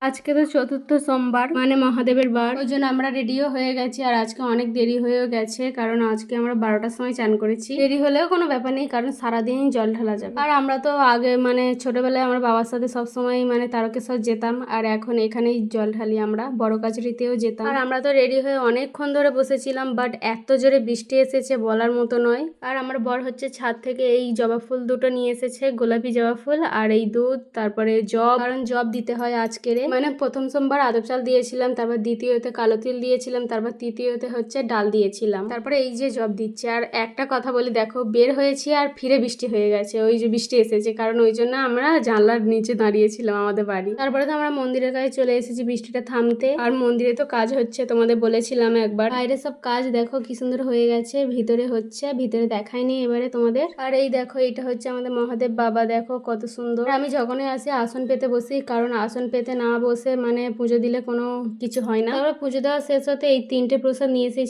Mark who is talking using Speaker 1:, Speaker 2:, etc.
Speaker 1: আজকে তো চতুর্থ সোমবার মানে মহাদেবের বার, ওই জন্য আমরা রেডিও হয়ে গেছি। আর আজকে অনেক দেরি হয়েও গেছে, কারণ আজকে আমরা 12টার সময় চান করেছি। দেরি হলেও কোনো ব্যাপার নেই, কারণ সারাদিন জল ঢালা যাবে। আর আমরা তো আগে মানে ছোটবেলায় আমার বাবার সাথে সবসময় মানে তারকেশ্বর যেতাম, আর এখন এখানেই জল ঢালি। আমরা বড় কাছড়িতেও যেতাম। আর আমরা তো রেডি হয়ে অনেকক্ষণ ধরে বসেছিলাম, বাট এত জোরে বৃষ্টি এসেছে বলার মতো নয়। আর আমার বর হচ্ছে ছাদ থেকে এই জবা ফুল দুটো নিয়ে এসেছে, গোলাপি জবা ফুল আর এই দুধ, তারপরে জব, কারণ জব দিতে হয় আজকের। মানে প্রথম সোমবার আদব চাল দিয়েছিলাম, তারপর দ্বিতীয়তে কালো তিল দিয়েছিলাম, তারপর তৃতীয়তে হচ্ছে ডাল দিয়েছিলাম, তারপরে এই যে জব দিচ্ছে। আর একটা কথা বলি, দেখো বের হয়েছি আর ফিরে বৃষ্টি হয়ে গেছে, ওই যে বৃষ্টি এসেছে, কারণ ওই জন্য আমরা জানলার নিচে দাঁড়িয়েছিলাম আমাদের বাড়ি। তারপরে তো আমরা মন্দিরের কাছে চলে এসেছি বৃষ্টিটা থামতে। আর মন্দিরে তো কাজ হচ্ছে, তোমাদের বলেছিলাম একবার। বাইরে সব কাজ দেখো কি সুন্দর হয়ে গেছে, ভিতরে হচ্ছে, ভিতরে দেখায়নি এবারে তোমাদের। আর এই দেখো এটা হচ্ছে আমাদের মহাদেব বাবা, দেখো কত সুন্দর। আমি যখনই আসি আসন পেতে বসি, কারণ আসন পেতে না বসে মানে পুজো দিলে কোনো কিছু হয় না। তারপর পুজো দেওয়া শেষ হতে এই 3টে প্রসাদ নিয়ে এসেছি।